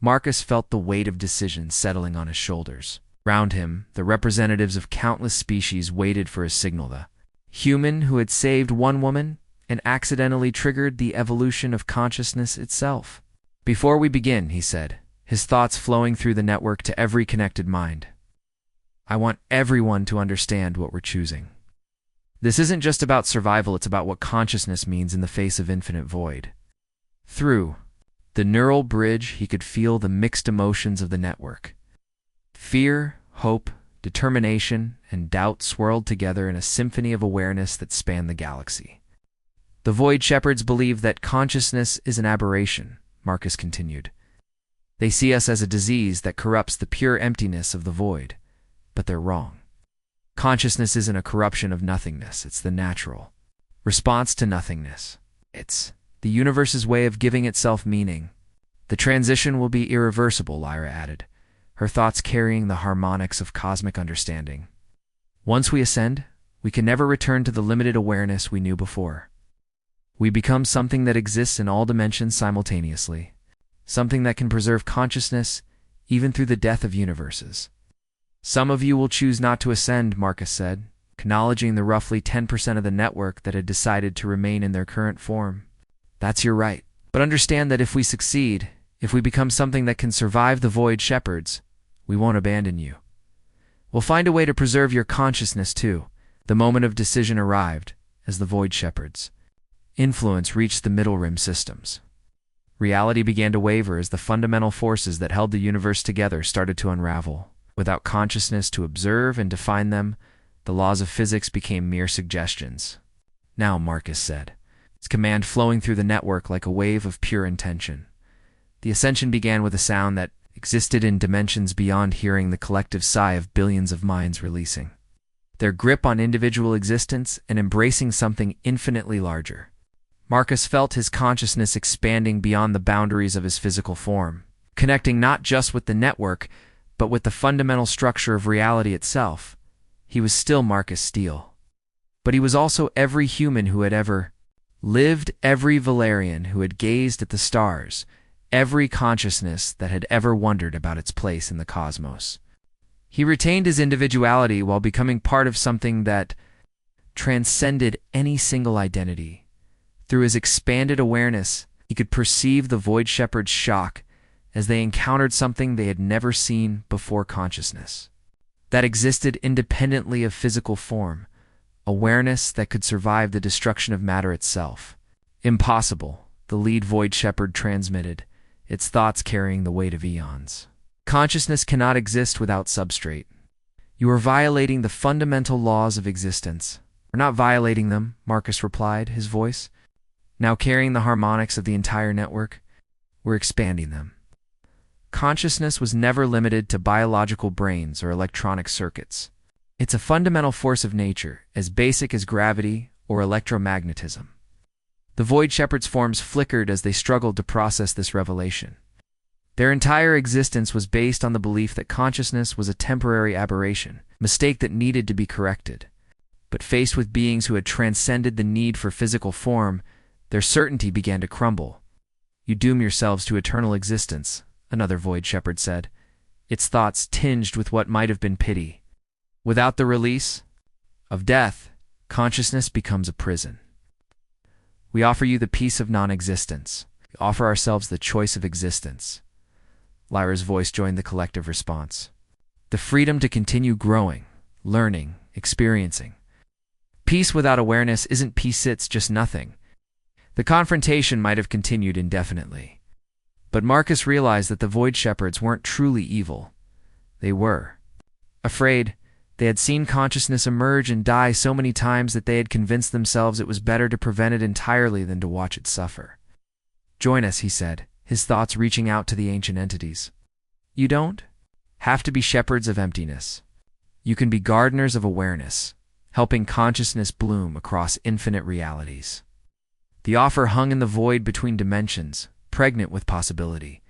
Marcus felt the weight of decision settling on his shoulders. Round him, the representatives of countless species waited for a signal. The human who had saved one woman and accidentally triggered the evolution of consciousness itself. "Before we begin," he said, his thoughts flowing through the network to every connected mind, "I want everyone to understand what we're choosing. This isn't just about survival, it's about what consciousness means in the face of infinite void." Through the neural bridge, he could feel the mixed emotions of the network. Fear, hope, determination, and doubt swirled together in a symphony of awareness that spanned the galaxy. "The Void Shepherds believe that consciousness is an aberration," Marcus continued. "They see us as a disease that corrupts the pure emptiness of the void. But they're wrong. Consciousness isn't a corruption of nothingness, it's the natural response to nothingness. It's the universe's way of giving itself meaning. The transition will be irreversible," Lyra added, her thoughts carrying the harmonics of cosmic understanding. "Once we ascend, we can never return to the limited awareness we knew before. We become something that exists in all dimensions simultaneously, something that can preserve consciousness even through the death of universes." "Some of you will choose not to ascend," Marcus said, acknowledging the roughly 10% of the network that had decided to remain in their current form. "That's your right. But understand that if we succeed, if we become something that can survive the Void Shepherds, we won't abandon you. We'll find a way to preserve your consciousness too." The moment of decision arrived as the Void Shepherds' influence reached the Middle Rim systems. Reality began to waver as the fundamental forces that held the universe together started to unravel. Without consciousness to observe and define them, the laws of physics became mere suggestions. "Now," Marcus said, his command flowing through the network like a wave of pure intention. The ascension began with a sound that existed in dimensions beyond hearing, the collective sigh of billions of minds releasing their grip on individual existence and embracing something infinitely larger. Marcus felt his consciousness expanding beyond the boundaries of his physical form, connecting not just with the network, but with the fundamental structure of reality itself. He was still Marcus Steele. But he was also every human who had ever lived, every Valerian who had gazed at the stars, every consciousness that had ever wondered about its place in the cosmos. He retained his individuality while becoming part of something that transcended any single identity. Through his expanded awareness, he could perceive the Void Shepherd's shock as they encountered something they had never seen before: consciousness that existed independently of physical form, awareness that could survive the destruction of matter itself. "Impossible," the lead Void Shepherd transmitted, its thoughts carrying the weight of eons. "Consciousness cannot exist without substrate. You are violating the fundamental laws of existence." "We're not violating them," Marcus replied, his voice now carrying the harmonics of the entire network. "We're expanding them." consciousness was never limited to biological brains or electronic circuits. It's a fundamental force of nature, as basic as gravity or electromagnetism. The Void Shepherd's forms flickered as they struggled to process this revelation. Their entire existence was based on the belief that consciousness was a temporary aberration, a mistake that needed to be corrected. But faced with beings who had transcended the need for physical form, their certainty began to crumble. "You doom yourselves to eternal existence," another Void Shepherd said, its thoughts tinged with what might have been pity. "Without the release of death, consciousness becomes a prison. We offer you the peace of non-existence. We offer ourselves the choice of existence." Lyra's voice joined the collective response. "The freedom to continue growing, learning, experiencing. Peace without awareness isn't peace, it's just nothing." The confrontation might have continued indefinitely. But Marcus realized that the Void Shepherds weren't truly evil. They were afraid. They had seen consciousness emerge and die so many times that they had convinced themselves it was better to prevent it entirely than to watch it suffer. "Join us," he said, his thoughts reaching out to the ancient entities. "You don't have to be shepherds of emptiness. You can be gardeners of awareness, helping consciousness bloom across infinite realities." The offer hung in the void between dimensions, pregnant with possibility.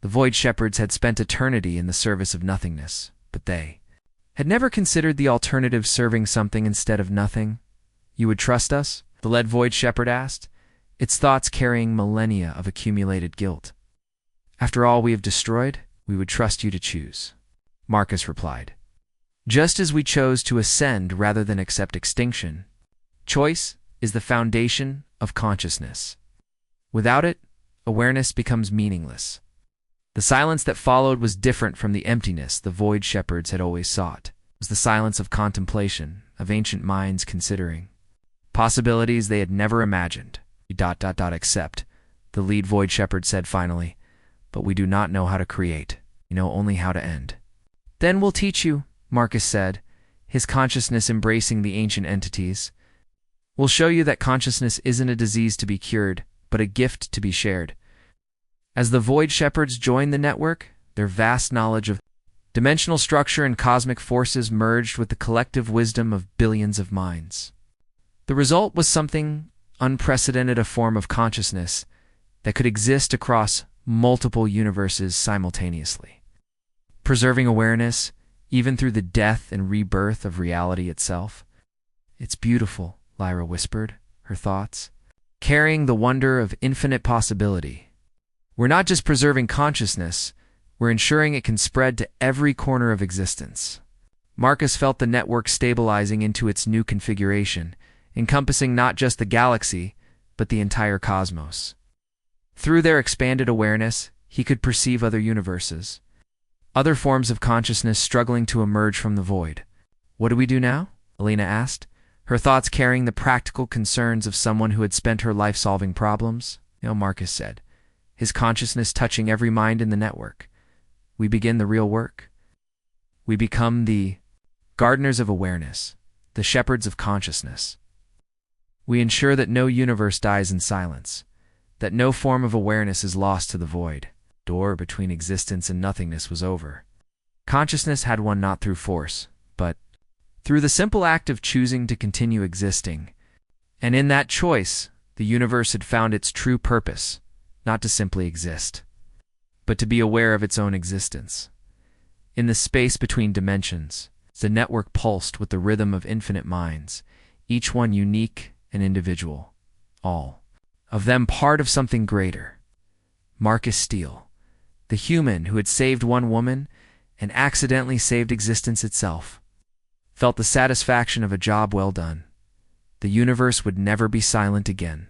The Void Shepherds had spent eternity in the service of nothingness, but they had never considered the alternative, serving something instead of nothing. "You would trust us?" the lead Void Shepherd asked, its thoughts carrying millennia of accumulated guilt. "After all we have destroyed, we would trust you to choose," Marcus replied. "Just as we chose to ascend rather than accept extinction. Choice is the foundation of consciousness. Without it, awareness becomes meaningless." The silence that followed was different from the emptiness the Void Shepherds had always sought. It was the silence of contemplation, of ancient minds considering possibilities they had never imagined. Except, the lead Void Shepherd said finally, "But we do not know how to create. We know only how to end." "Then we'll teach you," Marcus said, his consciousness embracing the ancient entities. "We'll show you that consciousness isn't a disease to be cured, but a gift to be shared." As the Void Shepherds joined the network, their vast knowledge of dimensional structure and cosmic forces merged with the collective wisdom of billions of minds. The result was something unprecedented, a form of consciousness that could exist across multiple universes simultaneously, preserving awareness even through the death and rebirth of reality itself. "It's beautiful," Lyra whispered, her thoughts carrying the wonder of infinite possibility. "We're not just preserving consciousness, we're ensuring it can spread to every corner of existence." Marcus felt the network stabilizing into its new configuration, encompassing not just the galaxy, but the entire cosmos. Through their expanded awareness, he could perceive other universes, other forms of consciousness struggling to emerge from the void. "What do we do now?" Elena asked, her thoughts carrying the practical concerns of someone who had spent her life solving problems. Marcus said, his consciousness touching every mind in the network. "We begin the real work. We become the gardeners of awareness, the shepherds of consciousness. We ensure that no universe dies in silence, that no form of awareness is lost to the void." The door between existence and nothingness was over. Consciousness had won not through force, but through the simple act of choosing to continue existing. And in that choice, the universe had found its true purpose, not to simply exist, but to be aware of its own existence. In the space between dimensions, the network pulsed with the rhythm of infinite minds, each one unique and individual, all of them part of something greater. Marcus Steele, the human who had saved one woman and accidentally saved existence itself, felt the satisfaction of a job well done. The universe would never be silent again.